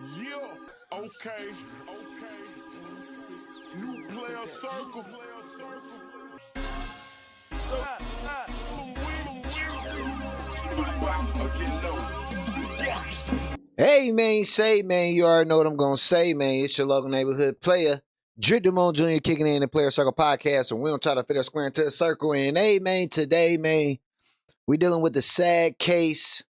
Yeah, okay. New player circle. So, Hey man, say man, you already know what I'm gonna say, man. It's your local neighborhood player, Damone Jr. kicking in the Player Circle podcast, and we don't try to fit a square into a circle. And hey man, today man, we dealing with the sad case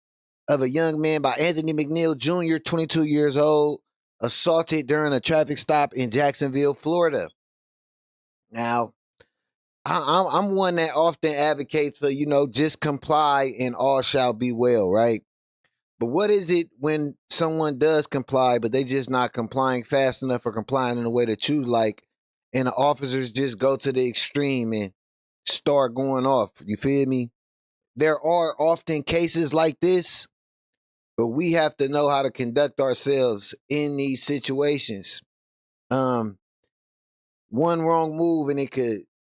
of a young man by Anthony McNeil Jr., 22 years old, assaulted during a traffic stop in Jacksonville, Florida. Now, I'm one that often advocates for, just comply and all shall be well, right? But what is it when someone does comply, but they just not complying fast enough or complying in a way that you like, and the officers just go to the extreme and start going off? You feel me? There are often cases like this, but we have to know how to conduct ourselves in these situations. One wrong move and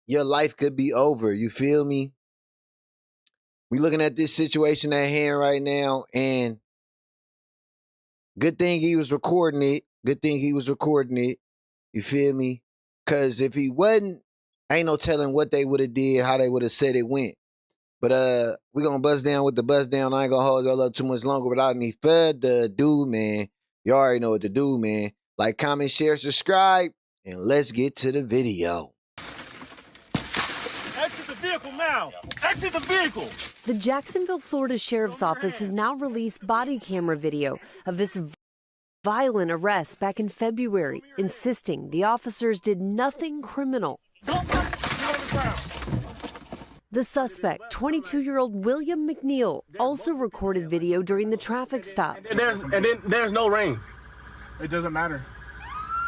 your life could be over. You feel me? We looking at this situation at hand right now, and good thing he was recording it. Good thing he was recording it. You feel me? Because if he wasn't, ain't no telling what they would have did, how they would have said it went. But we gonna buzz down with the buzz down. I ain't gonna hold y'all up too much longer without any further ado, man. You already know what to do, man. Like, comment, share, subscribe, and let's get to the video. Exit the vehicle now! Exit the vehicle! The Jacksonville, Florida Sheriff's Office has now released body camera video of this violent arrest back in February, insisting the officers did nothing criminal. The suspect, 22-year-old William McNeil, also recorded video during the traffic stop. There's no rain. It doesn't matter.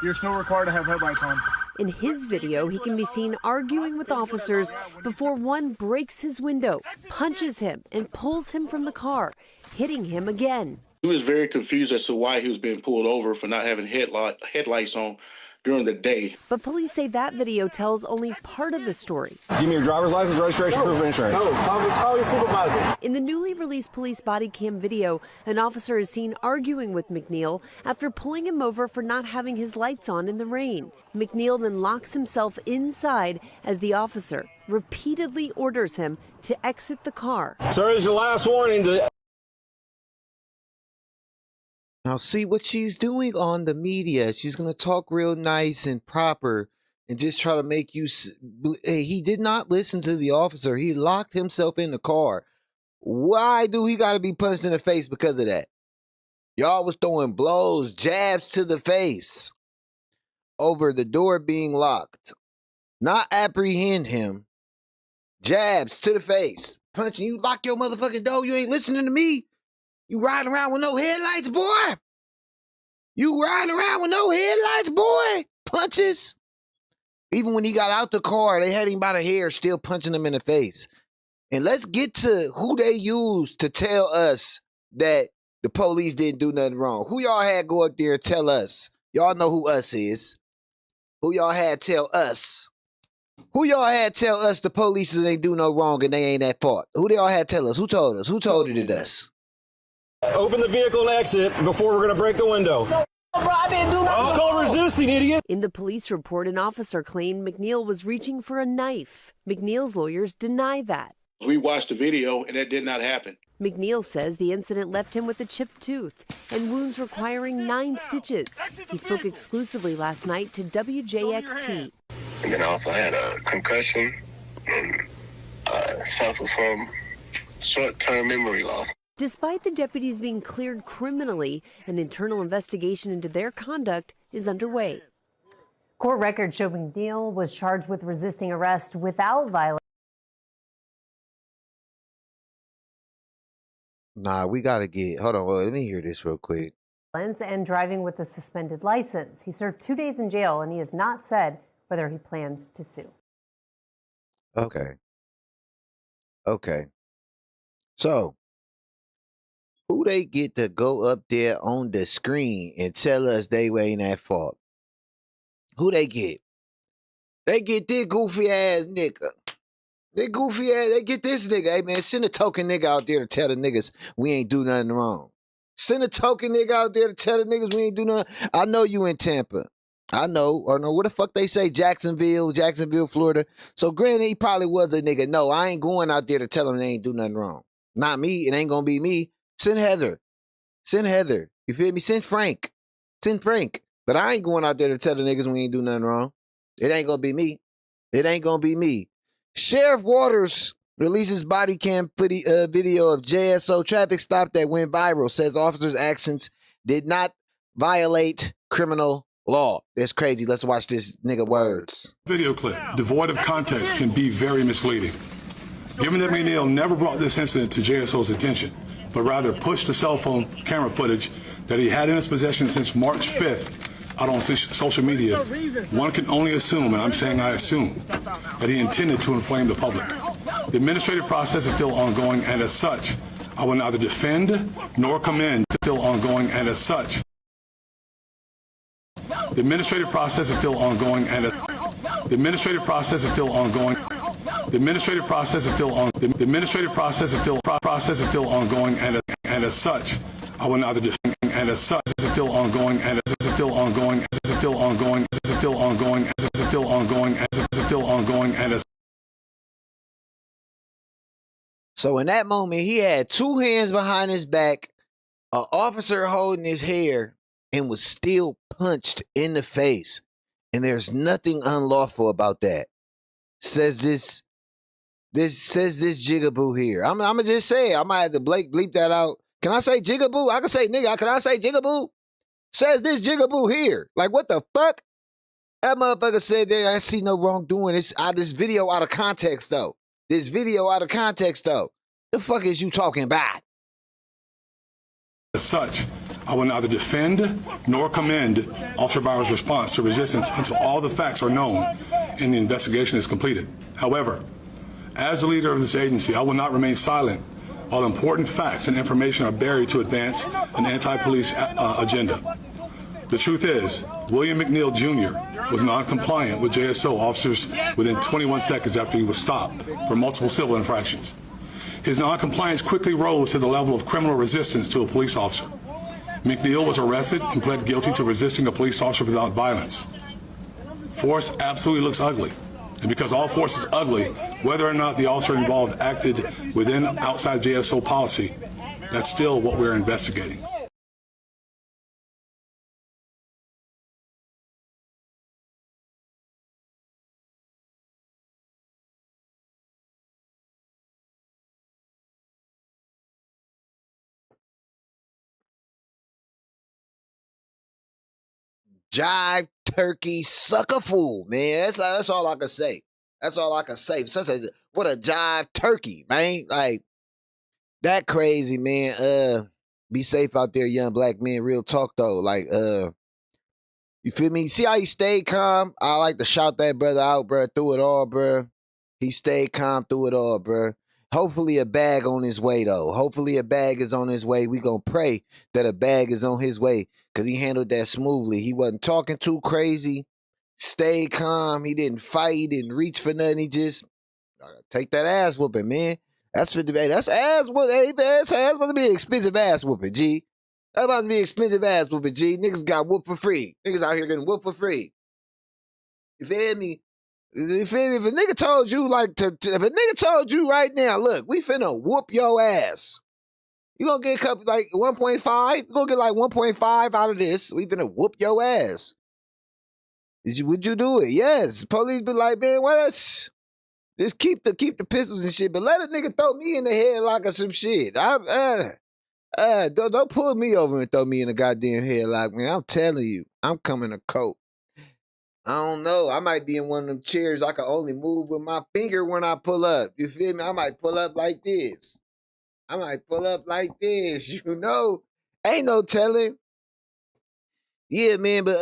You're still required to have headlights on. In his video, he can be seen arguing with officers before one breaks his window, punches him, and pulls him from the car, hitting him again. He was very confused as to why he was being pulled over for not having headlights on during the day. But police say that video tells only part of the story. Give me your driver's license, registration, proof of insurance. No, call your supervisor. In the newly released police body cam video, an officer is seen arguing with McNeil after pulling him over for not having his lights on in the rain. McNeil then locks himself inside as the officer repeatedly orders him to exit the car. Sir, this is your last warning. Now, see what she's doing on the media. She's going to talk real nice and proper and just try to make you... Hey, he did not listen to the officer. He locked himself in the car. Why do he got to be punched in the face because of that? Y'all was throwing blows, jabs to the face over the door being locked. Not apprehend him. Jabs to the face. Punching you. Lock your motherfucking door. You ain't listening to me. You riding around with no headlights, boy? You riding around with no headlights, boy? Punches. Even when he got out the car, they had him by the hair, still punching him in the face. And let's get to who they used to tell us that the police didn't do nothing wrong. Who y'all had go up there and tell us? Y'all know who us is. Who y'all had tell us? Who y'all had tell us the police ain't do no wrong and they ain't at fault? Who y'all had tell us? Who told us? Who told it us? Open the vehicle and exit before we're going to break the window. Bro, I didn't do nothing. It's called resisting, idiot. In the police report, an officer claimed McNeil was reaching for a knife. McNeil's lawyers deny that. We watched the video and that did not happen. McNeil says the incident left him with a chipped tooth and wounds requiring 9 stitches. He spoke exclusively last night to WJXT. And then I also had a concussion and suffered from short-term memory loss. Despite the deputies being cleared criminally, an internal investigation into their conduct is underway. Court records show McNeil was charged with resisting arrest without violence. Nah, we got to get... Hold on, let me hear this real quick. And driving with a suspended license. He served 2 days in jail, and he has not said whether he plans to sue. Okay. So, who they get to go up there on the screen and tell us they ain't at fault? Who they get? They get this goofy ass nigga. They get this nigga. Hey man, send a token nigga out there to tell the niggas we ain't do nothing wrong. Send a token nigga out there to tell the niggas we ain't do nothing. I know you in Tampa. I know. Or no, what the fuck they say? Jacksonville, Florida. So granted, he probably was a nigga. No, I ain't going out there to tell them they ain't do nothing wrong. Not me. It ain't gonna be me. Send Heather. Send Heather. You feel me? Send Frank. Send Frank. But I ain't going out there to tell the niggas we ain't do nothing wrong. It ain't gonna be me. It ain't gonna be me. Sheriff Waters releases body cam video of JSO traffic stop that went viral. Says officers' actions did not violate criminal law. That's crazy. Let's watch this nigga words. Video clip, devoid of context, can be very misleading. Given that McNeil never brought this incident to JSO's attention, but rather pushed the cell phone camera footage that he had in his possession since March 5th out on social media, one can only assume, and I'm saying I assume, that he intended to inflame the public. The administrative process is still ongoing, and as such, I will neither defend nor commend. Still ongoing, and as such, the administrative process is still ongoing, and the administrative process is still ongoing. The administrative process is still on. The administrative process is still ongoing, and as such, I will neither defend. And as such, it's still ongoing, and it's still ongoing, it's still ongoing, it's still ongoing, it's still ongoing, it's still ongoing, and as. So in that moment, he had two hands behind his back, an officer holding his hair, and was still punched in the face. And there's nothing unlawful about that. Says this jigaboo here. I'm gonna just say it. I might have to bleep that out. Can I say jigaboo? I can say nigga. Can I say jigaboo? Says this jigaboo here. Like, what the fuck? That motherfucker said that I see no wrongdoing. It's out this video out of context, though. This video out of context, though. The fuck is you talking about? As such, I will neither defend nor commend Officer Bauer's response to resistance until all the facts are known and the investigation is completed. However, as the leader of this agency, I will not remain silent while important facts and information are buried to advance an anti-police agenda. The truth is, William McNeil Jr. was non-compliant with JSO officers within 21 seconds after he was stopped for multiple civil infractions. His non-compliance quickly rose to the level of criminal resistance to a police officer. McNeil was arrested and pled guilty to resisting a police officer without violence. Force absolutely looks ugly. And because all force is ugly, whether or not the officer involved acted within outside JSO policy, that's still what we're investigating. Jive turkey sucker fool, man. That's all I can say. That's all I can say. What a jive turkey, man. Like, that crazy, man. Be safe out there, young black men. Real talk, though. Like, you feel me? See how he stayed calm? I like to shout that brother out, bro. Through it all, bro. He stayed calm through it all, bro. Hopefully a bag on his way, though. Hopefully a bag is on his way. We gonna pray that a bag is on his way because he handled that smoothly. He wasn't talking too crazy. Stayed calm. He didn't fight. He didn't reach for nothing. He just take that ass whooping, man. That's for debate. That's ass whooping. Hey, man, that's about to be an expensive ass whooping, G. That's about to be expensive ass whooping, G. Niggas got whooped for free. Niggas out here getting whooped for free. You feel me? You feel me? If a nigga told you, if a nigga told you right now, look, we finna whoop your ass. You gonna get a couple, like 1.5? You gonna get like 1.5 out of this. We finna whoop your ass. Would you do it? Yes. Police be like, man, what else? Just keep the pistols and shit, but let a nigga throw me in the headlock or some shit. Don't pull me over and throw me in a goddamn headlock, man. I'm telling you, I'm coming to cope. I don't know. I might be in one of them chairs I can only move with my finger when I pull up. You feel me? I might pull up like this. You know? Ain't no telling. Yeah, man, but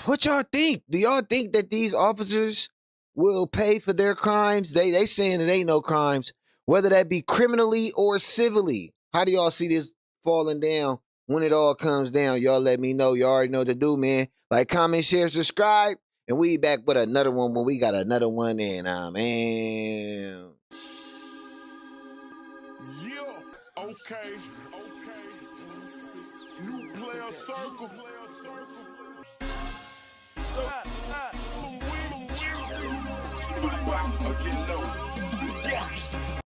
what y'all think? Do y'all think that these officers will pay for their crimes? They saying it ain't no crimes, whether that be criminally or civilly. How do y'all see this falling down when it all comes down? Y'all let me know. You already know what to do, man. Like, comment, share, subscribe. And we back with another one when we got another one in, man. Yeah, okay. circle. So,